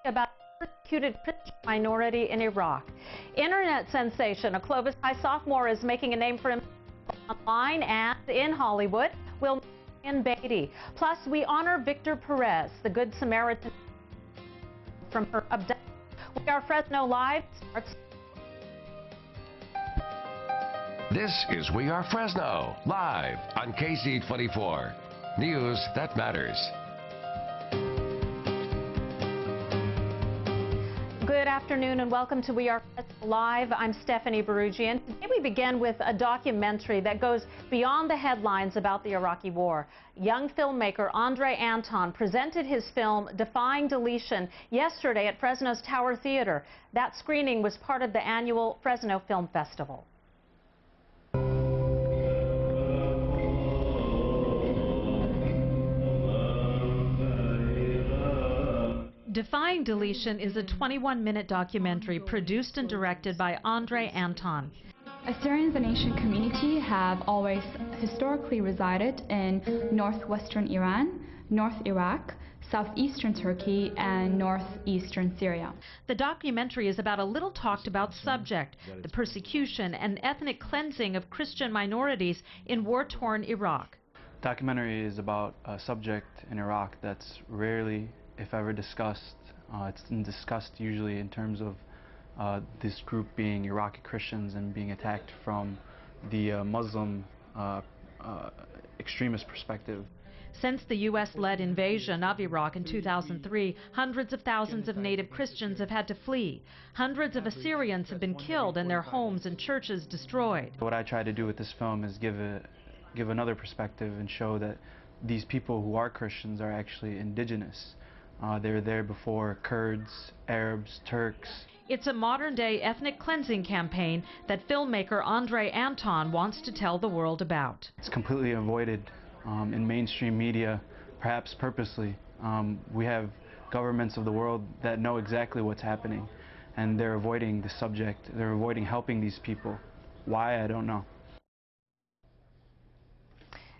about a persecuted Christian minority in Iraq. Internet sensation, a Clovis High sophomore, is making a name for himself online and in Hollywood. We'll Ryan Beatty. Plus, we honor Victor Perez, the Good Samaritan from her abduction. We are Fresno Live. This is We Are Fresno, live on KC24. News that matters. Good afternoon and welcome to We Are Fresno Live. I'm Stephanie Barugian. Today we begin with a documentary that goes beyond the headlines about the Iraqi war. Young filmmaker Andre Anton presented his film Defying Deletion yesterday at Fresno's Tower Theater. That screening was part of the annual Fresno Film Festival. Defying Deletion is a 21-minute documentary produced and directed by Andre Anton. Assyrians and Asian community have always historically resided in northwestern Iran, north Iraq, southeastern Turkey, and northeastern Syria. The documentary is about a little talked about subject, the persecution and ethnic cleansing of Christian minorities in war-torn Iraq. Documentary is about a subject in Iraq that's rarely, if ever, discussed. It's discussed usually in terms of this group being Iraqi Christians and being attacked from the Muslim extremist perspective. Since the U.S.-led invasion of Iraq in 2003, hundreds of thousands of native Christians have had to flee. Hundreds of Assyrians have been killed and their homes and churches destroyed. What I try to do with this film is give another perspective and show that these people who are Christians are actually indigenous. They were there before Kurds, Arabs, Turks. It's a modern-day ethnic cleansing campaign that filmmaker Andre Anton wants to tell the world about. It's completely avoided in mainstream media, perhaps purposely. We have governments of the world that know exactly what's happening, and they're avoiding the subject. They're avoiding helping these people. Why, I don't know.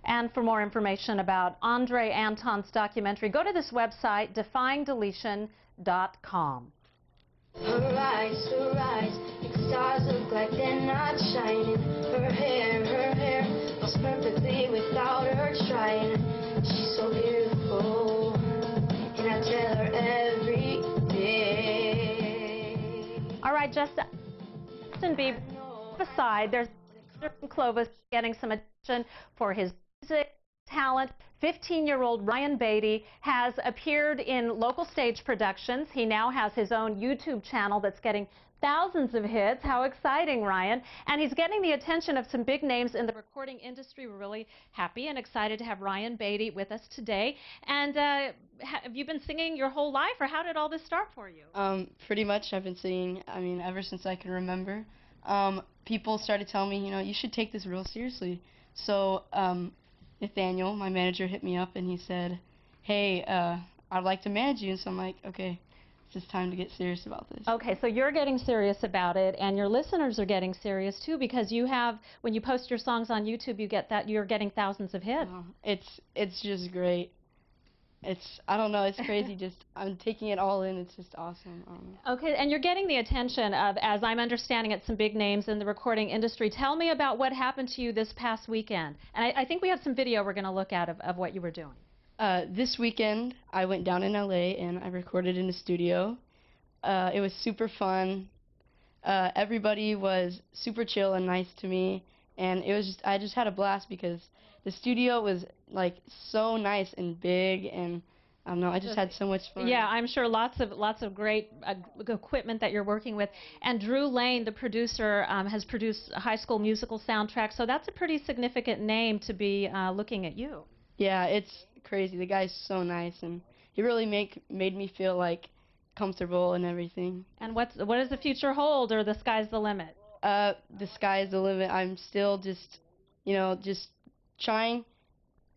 And for more information about Andre Anton's documentary, go to this website, defyingdeletion.com. Her eyes, like stars look like they're not shining. Her hair looks perfectly without her trying. She's so beautiful, and I tell her every day. All right, Justin Bieber aside, there's Clovis getting some attention for his music talent. 15-year-old Ryan Beatty has appeared in local stage productions. He now has his own YouTube channel that's getting thousands of hits. How exciting, Ryan. And he's getting the attention of some big names in the recording industry. We're really happy and excited to have Ryan Beatty with us today. And have you been singing your whole life, or how did all this start for you? Pretty much I've been singing, ever since I can remember. People started telling me, you should take this real seriously. So Nathaniel, my manager, hit me up and he said, hey, I'd like to manage you. And so I'm like, okay, it's just time to get serious about this. Okay, so you're getting serious about it, and your listeners are getting serious too, because you have, when you post your songs on YouTube, you get that you're getting thousands of hits. It's just great. I don't know, it's crazy. I'm taking it all in. It's just awesome. Okay, and you're getting the attention of, as I'm understanding it, some big names in the recording industry. Tell me about what happened to you this past weekend. And I think we have some video we're going to look at of what you were doing. This weekend, I went down in LA and I recorded in a studio. It was super fun. Everybody was super chill and nice to me, and I just had a blast because the studio was like so nice and big, and I don't know, I just had so much fun. Yeah, I'm sure lots of great equipment that you're working with. And Drew Lane, the producer, has produced a High School Musical soundtrack, so that's a pretty significant name to be looking at you. Yeah, it's crazy. The guy's so nice, and he really made me feel like comfortable and everything. And what does the future hold, or the sky's the limit? The sky's the limit. I'm still just trying,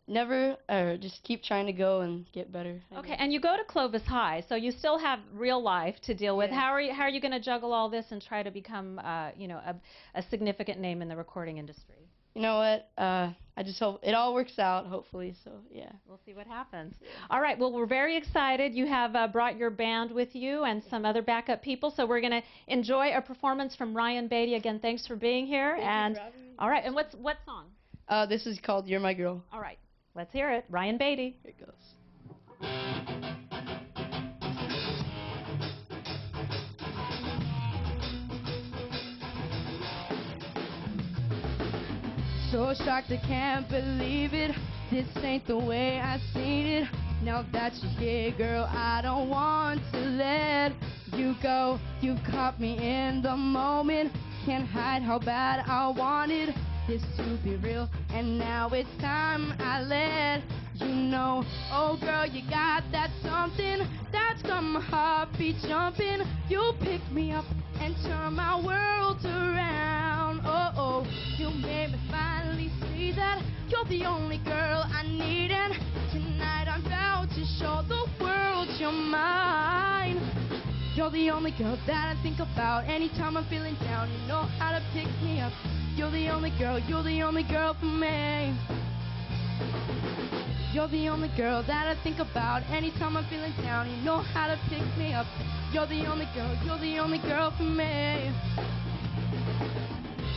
just keep trying to go and get better. Okay, and you go to Clovis High, so you still have real life to deal with. Yeah. How are you going to juggle all this and try to become, a significant name in the recording industry? you know what? I just hope it all works out, hopefully. So, yeah. We'll see what happens. All right. Well, we're very excited. You have brought your band with you and some other backup people. So we're going to enjoy a performance from Ryan Beatty. Again, thanks for being here. Thank you for having me. All right. And what song? This is called You're My Girl. All right. Let's hear it. Ryan Beatty. Here it goes. So shocked I can't believe it. This ain't the way I seen it. Now that you're here, girl, I don't want to let you go. You caught me in the moment. Can't hide how bad I wanted this to be real. And now it's time I let you know. Oh girl, you got that something that's got my heartbeat jumping. You pick me up and turn my world around. Oh, oh, you made me finally see that you're the only girl I need. And tonight I'm about to show the world you're mine. You're the only girl that I think about anytime I'm feeling down. You know how to pick me up. You're the only girl for me. You're the only girl that I think about anytime I'm feeling down. You know how to pick me up. You're the only girl for me.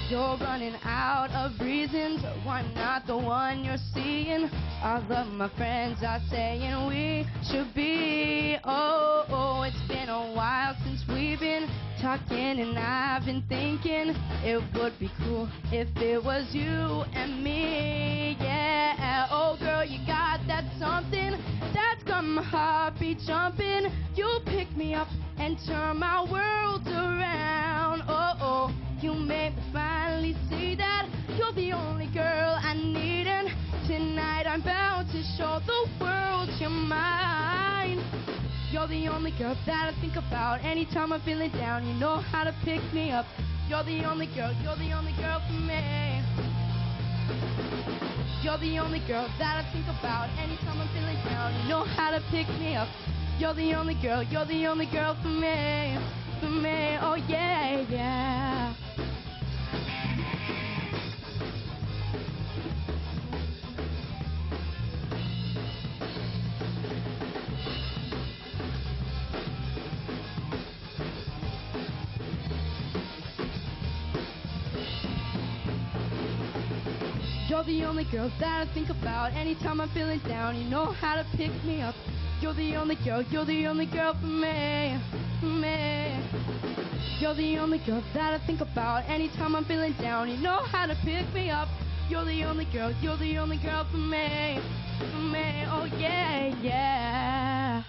You're running out of reasons why I'm not the one you're seeing. All of my friends are saying we should be. Oh, oh, it's been a while since we've been talking, and I've been thinking it would be cool if it was you and me. Yeah, oh girl, you got that something that's got my heartbeat jumping. You pick me up and turn my world around. Oh, oh, you made me finally see that you're the only girl I need. And tonight I'm bound to show the world you're mine. You're the only girl that I think about anytime I'm feeling down. You know how to pick me up. You're the only girl for me. You're the only girl that I think about anytime I'm feeling down. You know how to pick me up. You're the only girl for me. For me, oh yeah, yeah. You're the only girl that I think about anytime I'm feeling down. You know how to pick me up. You're the only girl for me, for me. You're the only girl that I think about anytime I'm feeling down. You know how to pick me up. You're the only girl for me, oh yeah, yeah.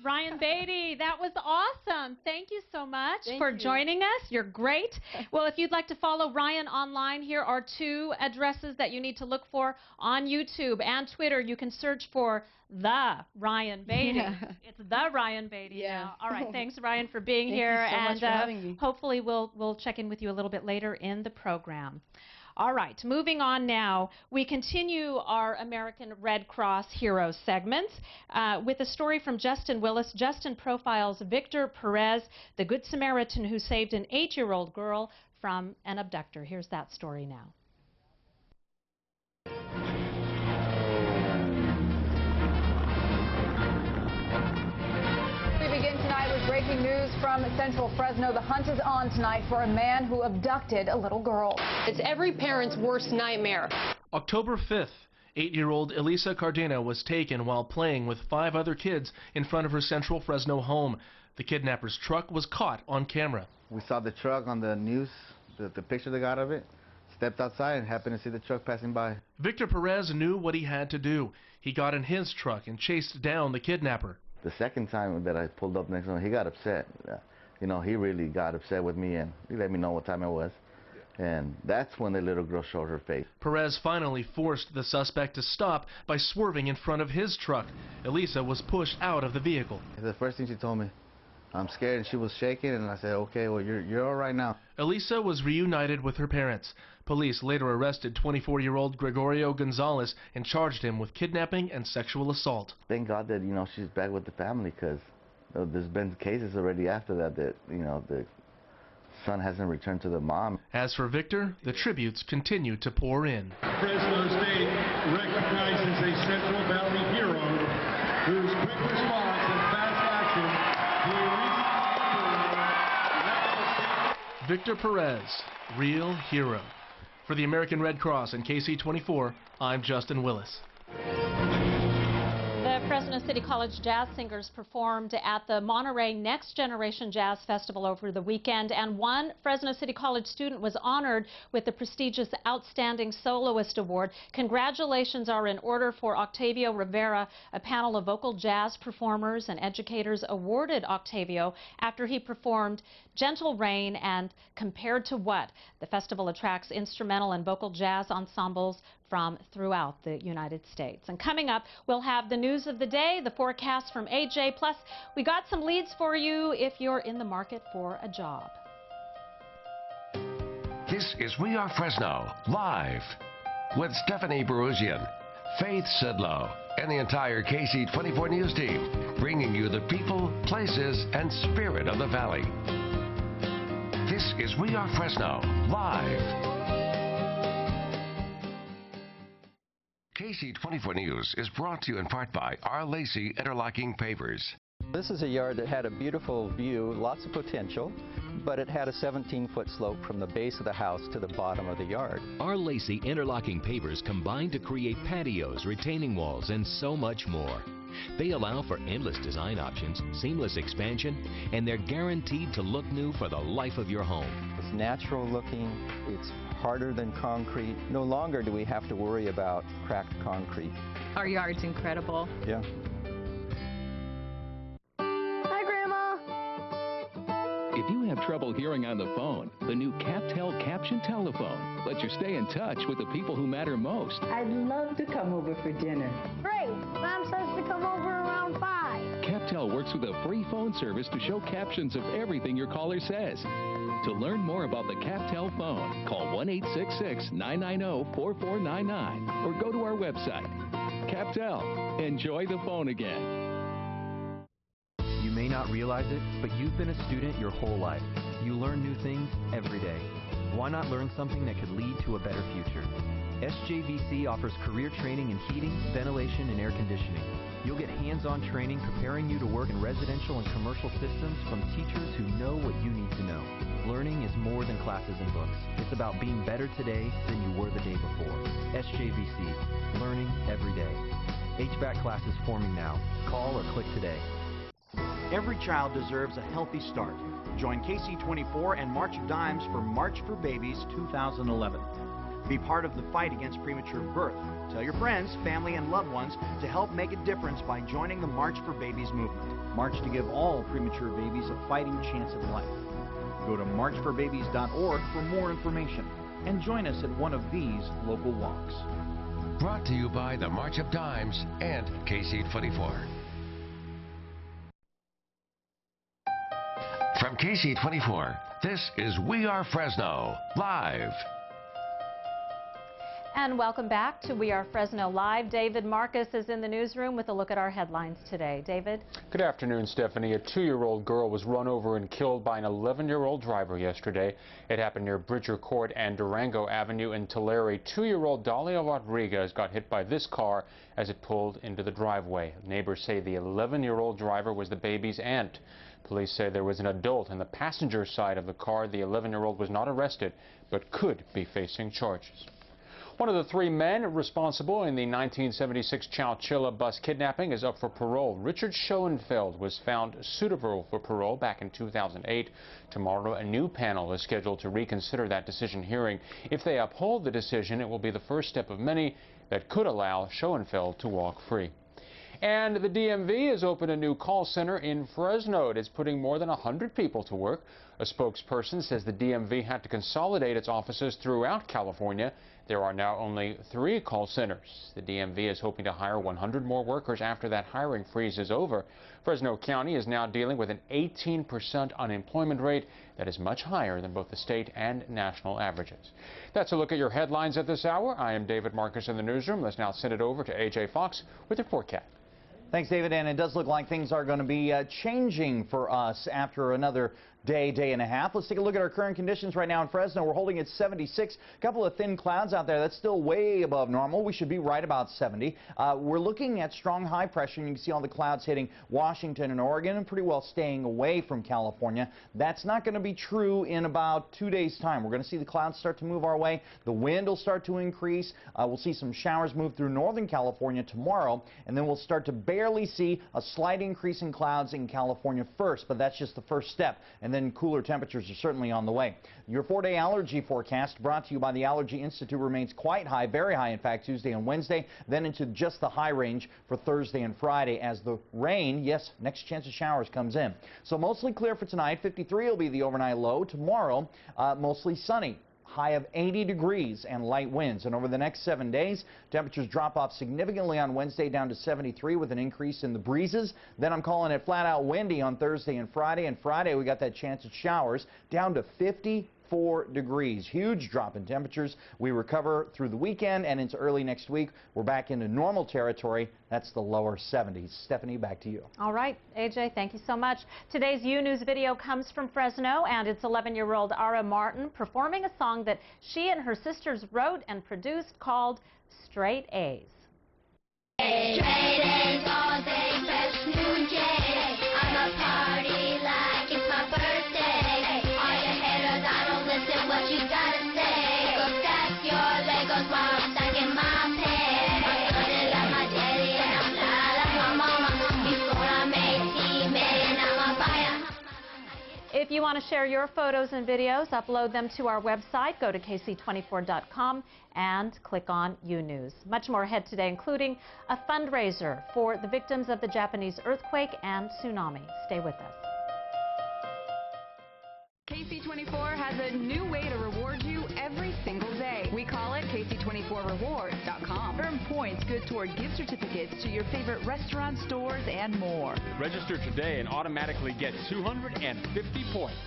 Ryan Beatty, that was awesome. Thank you so much for you. joining us. You're great. Well, if you'd like to follow Ryan online, here are 2 addresses that you need to look for on YouTube and Twitter. You can search for The Ryan Beatty. Yeah. It's The Ryan Beatty now. All right, thanks, Ryan, for being Thank here. you so much for having me. Hopefully we'll check in with you a little bit later in the program. All right, moving on now. We continue our American Red Cross Heroes segments with a story from Justin Willis. Justin profiles Victor Perez, the Good Samaritan who saved an 8-year-old girl from an abductor. Here's that story now. We begin tonight with breaking news from Central Fresno. The hunt is on tonight for a man who abducted a little girl. It's every parent's worst nightmare. October 5th, 8-year-old Elisa Cardena was taken while playing with 5 other kids in front of her Central Fresno home. The kidnapper's truck was caught on camera. We saw the truck on the news, the picture they got of it, stepped outside and happened to see the truck passing by. Victor Perez knew what he had to do. He got in his truck and chased down the kidnapper. The second time that I pulled up next to him, he got upset. You know, he really got upset with me, and he let me know what time it was. And that's when the little girl showed her face. Perez finally forced the suspect to stop by swerving in front of his truck. Elisa was pushed out of the vehicle. The first thing she told me, I'm scared, and she was shaking, and I said, okay, well, you're all right now. Elisa was reunited with her parents. Police later arrested 24-year-old Gregorio Gonzalez and charged him with kidnapping and sexual assault. Thank God that, you know, she's back with the family, because there's been cases already after that, you know, son hasn't returned to the mom. As for Victor, the tributes continue to pour in. Fresno State recognizes a Central Valley hero whose quick response and fast action. Victor Perez, real hero. For the American Red Cross and KC24, I'm Justin Willis. The Fresno City College jazz singers performed at the Monterey Next Generation Jazz Festival over the weekend, and one Fresno City College student was honored with the prestigious Outstanding Soloist Award. Congratulations are in order for Octavio Rivera. A panel of vocal jazz performers and educators awarded Octavio after he performed Gentle Rain and Compared to What. The festival attracts instrumental and vocal jazz ensembles from throughout the United States. And coming up, we'll have the news of the day, the forecast from AJ, plus we got some leads for you if you're in the market for a job. This is We Are Fresno, live, with Stephanie Baruzian, Faith Sidlow, and the entire KC24 News team, bringing you the people, places, and spirit of the Valley. This is We Are Fresno, live. KC24 News is brought to you in part by R. Lacey Interlocking Pavers. This is a yard that had a beautiful view, lots of potential, but it had a 17-foot slope from the base of the house to the bottom of the yard. Our Lacey Interlocking Pavers combine to create patios, retaining walls, and so much more. They allow for endless design options, seamless expansion, and they're guaranteed to look new for the life of your home. It's natural looking, it's harder than concrete. No longer do we have to worry about cracked concrete. Our yard's incredible. Yeah. Hi, Grandma. If you have trouble hearing on the phone, the new CapTel Caption Telephone lets you stay in touch with the people who matter most. I'd love to come over for dinner. Great. Mom says to come over around 5. CapTel works with a free phone service to show captions of everything your caller says. To learn more about the CapTel phone, call 1-866-990-4499 or go to our website. CapTel. Enjoy the phone again. You may not realize it, but you've been a student your whole life. You learn new things every day. Why not learn something that could lead to a better future? SJVC offers career training in heating, ventilation, and air conditioning. You'll get hands-on training preparing you to work in residential and commercial systems from teachers who know what you need to know. Learning is more than classes and books. It's about being better today than you were the day before. SJVC, learning every day. HVAC classes forming now. Call or click today. Every child deserves a healthy start. Join KC24 and March of Dimes for March for Babies 2011. Be part of the fight against premature birth. Tell your friends, family, and loved ones to help make a difference by joining the March for Babies movement. March to give all premature babies a fighting chance at life. Go to marchforbabies.org for more information and join us at one of these local walks. Brought to you by the March of Dimes and KC24. From KC24, this is We Are Fresno, live. And welcome back to We Are Fresno Live. David Marcus is in the newsroom with a look at our headlines today. David? Good afternoon, Stephanie. A 2-year-old girl was run over and killed by an 11-year-old driver yesterday. It happened near Bridger Court and Durango Avenue in Tulare. 2-year-old Dalia Rodriguez got hit by this car as it pulled into the driveway. Neighbors say the 11-year-old driver was the baby's aunt. Police say there was an adult in the passenger side of the car. The 11-year-old was not arrested, but could be facing charges. One of the 3 men responsible in the 1976 Chowchilla bus kidnapping is up for parole. Richard Schoenfeld was found suitable for parole back in 2008. Tomorrow, a new panel is scheduled to reconsider that decision hearing. If they uphold the decision, it will be the first step of many that could allow Schoenfeld to walk free. And the DMV has opened a new call center in Fresno. It is putting more than 100 people to work. A spokesperson says the DMV had to consolidate its offices throughout California. There are now only 3 call centers. The DMV is hoping to hire 100 more workers after that hiring freeze is over. Fresno County is now dealing with an 18% unemployment rate that is much higher than both the state and national averages. That's a look at your headlines at this hour. I am David Marcus in the newsroom. Let's now send it over to AJ Fox with the forecast. Thanks, David. And it does look like things are going to be changing for us after another day and a half. Let's take a look at our current conditions right now in Fresno. We're holding at 76. A couple of thin clouds out there. That's still way above normal. We should be right about 70. We're looking at strong high pressure, and you can see all the clouds hitting Washington and Oregon and pretty well staying away from California. That's not going to be true in about 2 days' time. We're going to see the clouds start to move our way. The wind will start to increase. We'll see some showers move through Northern California tomorrow, and then we'll start to barely see a slight increase in clouds in California first, but that's just the first step. And then cooler temperatures are certainly on the way. Your 4-day allergy forecast brought to you by the Allergy Institute remains quite high, very high in fact, Tuesday and Wednesday, then into just the high range for Thursday and Friday as the rain, yes, next chance of showers comes in. So mostly clear for tonight. 53 will be the overnight low. Tomorrow, mostly sunny. High of 80 degrees and light winds. And over the next 7 days, temperatures drop off significantly on Wednesday down to 73 with an increase in the breezes. Then I'm calling it flat out windy on Thursday and Friday. And Friday, we got that chance of showers down to 54 degrees. Huge drop in temperatures. We recover through the weekend and into early next week. We're back into normal territory. That's the lower 70s. Stephanie, back to you. All right, AJ, thank you so much. Today's U News video comes from Fresno, and it's 11-year-old Ara Martin performing a song that she and her sisters wrote and produced called Straight A's. Straight A's all day, fresh new J's. I'm a party like it's my birthday. All your haters, I don't listen what you gotta say. Go stack your Legos while I'm stacking my pay. I'm running like my daddy and I'm fly like my mama. Before I make T-Man, I'm a buyer. If you want to share your photos and videos, upload them to our website. Go to kc24.com and click on U News. Much more ahead today, including a fundraiser for the victims of the Japanese earthquake and tsunami. Stay with us. KC24 has a new way to reward you every single day. We call it KC24Rewards.com. Earn points good toward gift certificates to your favorite restaurants, stores, and more. Register today and automatically get 250 points.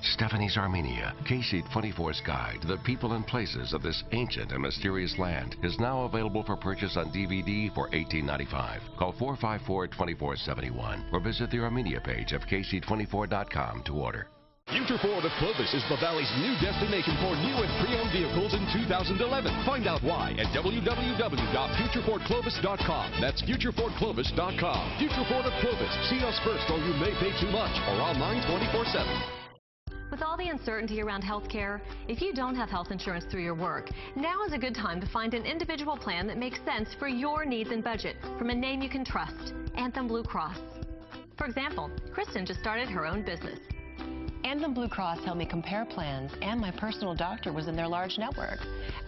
Stephanie's Armenia, KC24's guide to the people and places of this ancient and mysterious land, is now available for purchase on DVD for $18.95. Call 454-2471 or visit the Armenia page of KC24.com to order. Future Ford of Clovis is the Valley's new destination for new and pre-owned vehicles in 2011. Find out why at www.futurefordclovis.com. That's futurefordclovis.com. Future Ford of Clovis. See us first or you may pay too much, or online 24/7. With all the uncertainty around health care, if you don't have health insurance through your work, now is a good time to find an individual plan that makes sense for your needs and budget from a name you can trust, Anthem Blue Cross. For example, Kristen just started her own business. Anthem Blue Cross helped me compare plans, and my personal doctor was in their large network.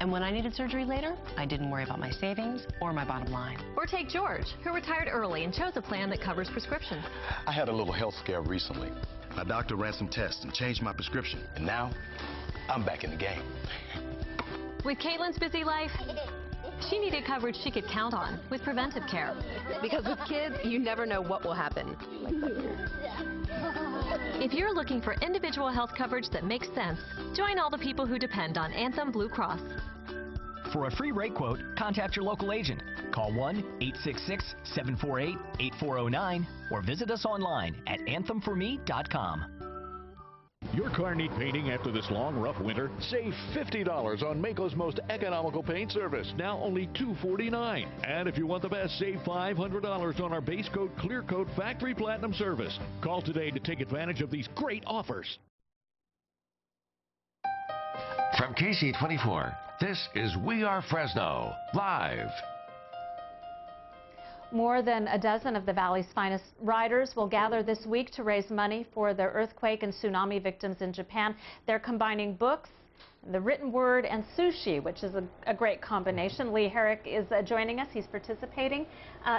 And when I needed surgery later, I didn't worry about my savings or my bottom line. Or take George, who retired early and chose a plan that covers prescriptions. I had a little health scare recently. My doctor ran some tests and changed my prescription, and now I'm back in the game. With Caitlin's busy life, she needed coverage she could count on with preventive care. Because with kids, you never know what will happen. If you're looking for individual health coverage that makes sense, join all the people who depend on Anthem Blue Cross. For a free rate quote, contact your local agent. Call 1-866-748-8409 or visit us online at anthemforme.com. Your car need painting after this long, rough winter? Save $50 on Maaco's most economical paint service, now only $249. And if you want the best, save $500 on our base coat, clear coat, factory platinum service. Call today to take advantage of these great offers. From KC24, this is We Are Fresno, live. More than a dozen of the Valley's finest riders will gather this week to raise money for the earthquake and tsunami victims in Japan. They're combining books, the written word, and sushi, which is a great combination. Lee Herrick is joining us. He's participating.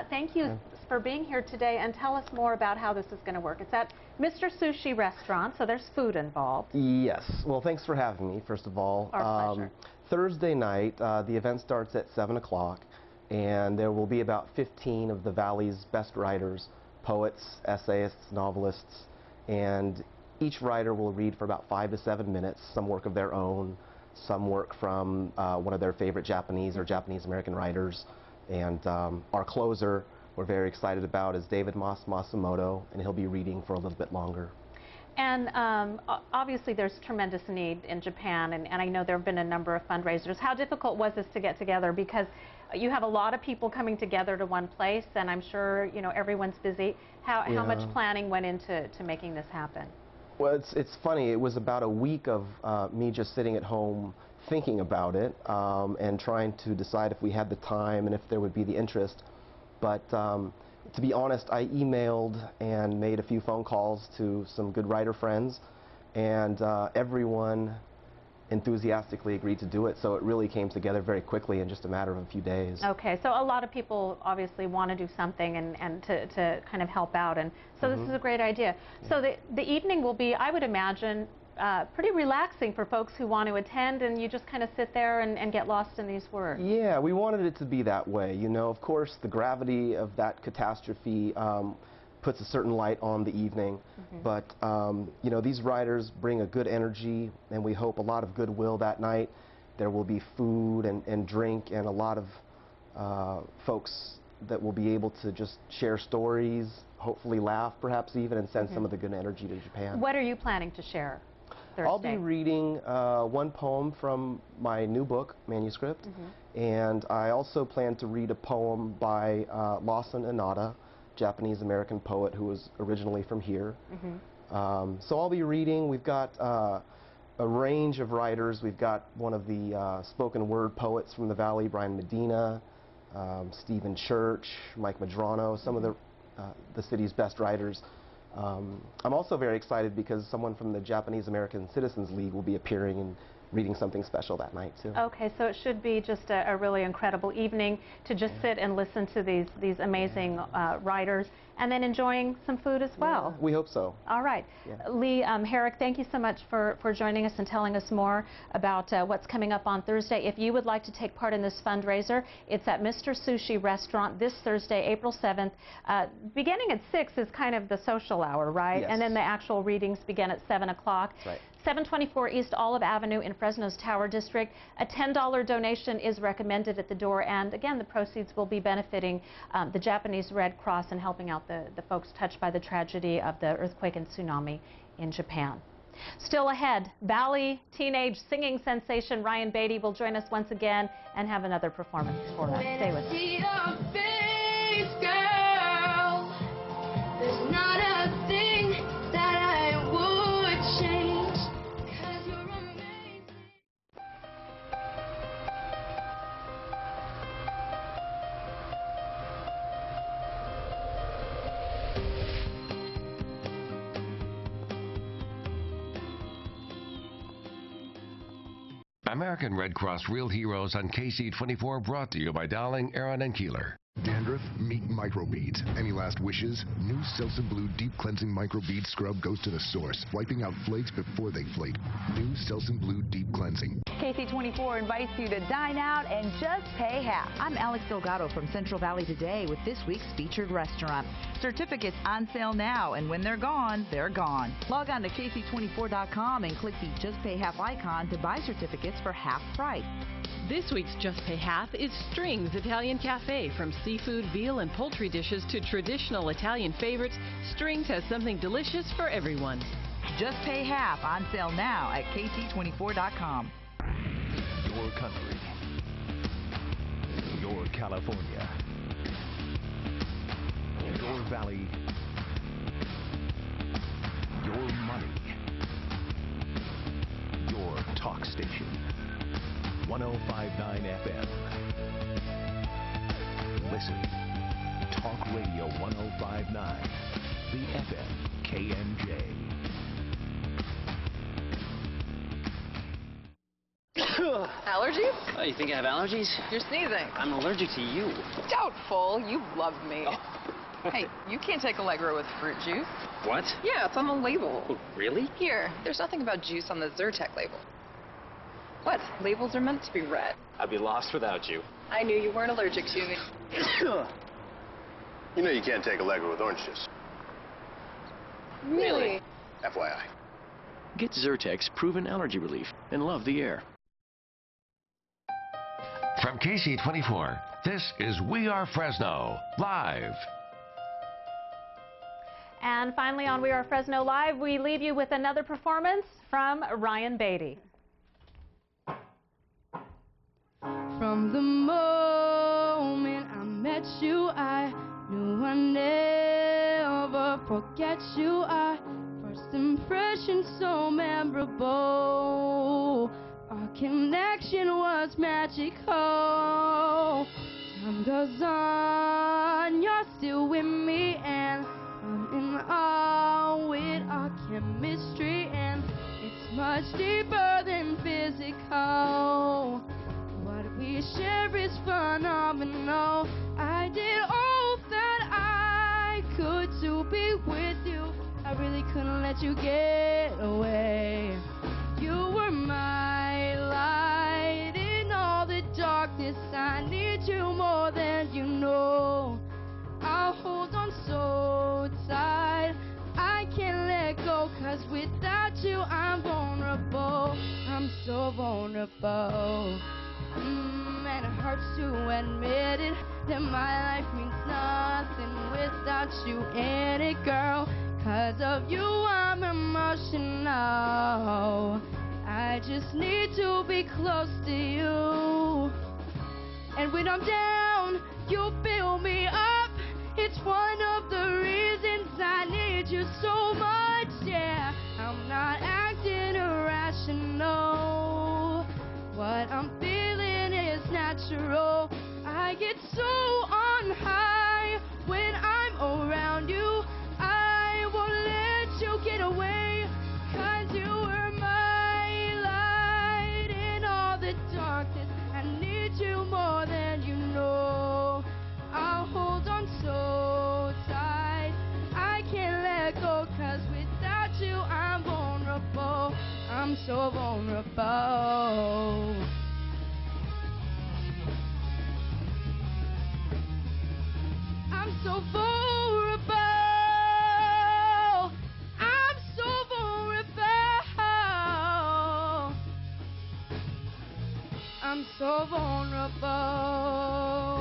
Thank you for being here today, and tell us more about how this is going to work. It's at Mr. Sushi Restaurant, so there's food involved. Yes. Well, thanks for having me, first of all. Our pleasure. Thursday night, the event starts at 7 o'clock. And there will be about 15 of the Valley's best writers, poets, essayists, novelists, and each writer will read for about 5 to 7 minutes, some work of their own, some work from one of their favorite Japanese or Japanese American writers, and our closer we're very excited about is David Masumoto, and he'll be reading for a little bit longer. And obviously there's tremendous need in Japan, and I know there have been a number of fundraisers. How difficult was this to get together? Because you have a lot of people coming together to one place, and I'm sure, you know, everyone's busy. How much planning went into making this happen? Well, it's funny. It was about a week of me just sitting at home thinking about it and trying to decide if we had the time and if there would be the interest. But to be honest, I emailed and made a few phone calls to some good writer friends, and everyone enthusiastically agreed to do it, so it really came together very quickly in just a matter of a few days. Okay, so a lot of people obviously want to do something and to kind of help out, and so this is a great idea. Yeah. So the evening will be, I would imagine, pretty relaxing for folks who want to attend, and you just kind of sit there and get lost in these words. Yeah, we wanted it to be that way. You know, of course, the gravity of that catastrophe puts a certain light on the evening, but you know, these writers bring a good energy, and we hope a lot of goodwill that night. There will be food and drink, and a lot of folks that will be able to just share stories, hopefully laugh perhaps even, and send some of the good energy to Japan. What are you planning to share Thursday? I'll be reading one poem from my new book, manuscript, and I also plan to read a poem by Lawson Inada, Japanese-American poet who was originally from here. So I'll be reading. We've got a range of writers. We've got one of the spoken word poets from the Valley, Brian Medina, Stephen Church, Mike Madrano, some of the city's best writers. I'm also very excited because someone from the Japanese American Citizens League will be appearing and reading something special that night too. Okay, so it should be just a really incredible evening to just sit and listen to these amazing writers, and then enjoying some food as well. We hope so. All right. Lee Herrick, thank you so much for joining us and telling us more about what's coming up on Thursday. If you would like to take part in this fundraiser, it's at Mr. Sushi Restaurant this Thursday, April 7th. Beginning at 6 is kind of the social hour, right? Yes. And then the actual readings begin at 7 o'clock. Right. 724 East Olive Avenue in Fresno's Tower District. A $10 donation is recommended at the door, and again, the proceeds will be benefiting the Japanese Red Cross and helping out the folks touched by the tragedy of the earthquake and tsunami in Japan. Still ahead, Valley teenage singing sensation Ryan Beatty will join us once again and have another performance for us. Stay with us. There's not a thing that I would change, 'cause you're amazing. American Red Cross Real Heroes on KC24, brought to you by Dowling, Aaron, and Keeler. Dandruff, meet microbeads. Any last wishes? New Selsun Blue Deep Cleansing Microbead Scrub goes to the source, wiping out flakes before they flake. New Selsun Blue Deep Cleansing. KC24 invites you to dine out and just pay half. I'm Alex Delgado from Central Valley Today with this week's featured restaurant. Certificates on sale now, and when they're gone, they're gone. Log on to KC24.com and click the Just Pay Half icon to buy certificates for half price. This week's Just Pay Half is Strings Italian Cafe. From seafood, veal, and poultry dishes to traditional Italian favorites, Strings has something delicious for everyone. Just Pay Half on sale now at KC24.com. Your country. Your California. Your valley. Your money. Your talk station. 105.9 FM. Listen. Talk Radio 105.9. The FM KNJ. Allergies? Oh, you think I have allergies? You're sneezing. I'm allergic to you. Doubtful. You love me. Oh. Hey, you can't take Allegra with fruit juice. What? Yeah, it's on the label. Oh, really? Here, there's nothing about juice on the Zyrtec label. What? Labels are meant to be read. I'd be lost without you. I knew you weren't allergic to me. You know you can't take Allegra with orange juice. Really? FYI. Get Zyrtec's proven allergy relief and love the air. From KC24, this is We Are Fresno, live. And finally on We Are Fresno Live, we leave you with another performance from Ryan Beatty. From the moment I met you, I knew I'd never forget you. Our first impression so memorable. Our connection was magical. Time goes on, you're still with me, and I'm in awe with our chemistry, and it's much deeper than physical. What we share is phenomenal. I did all that I could to be with you. I really couldn't let you get away. You were my light in all the darkness. I need you more than you know. I'll hold on so tight, I can't let go, 'cause without you I'm vulnerable. I'm so vulnerable. And it hurts to admit it, that my life means nothing without you in it, girl. 'Cause of you I'm emotional. I just need to be close to you. And when I'm down, you fill me up. It's one of the reasons I need you so much, yeah. I'm not acting irrational. What I'm feeling is natural. I get so on high when I'm around you. I won't let you get away, 'cause you were my light in all the darkness. I need you more than you know. I'll hold on so tight, I can't let go, 'cause without you I'm vulnerable. I'm so vulnerable. I'm so vulnerable. I'm so vulnerable. I'm so vulnerable.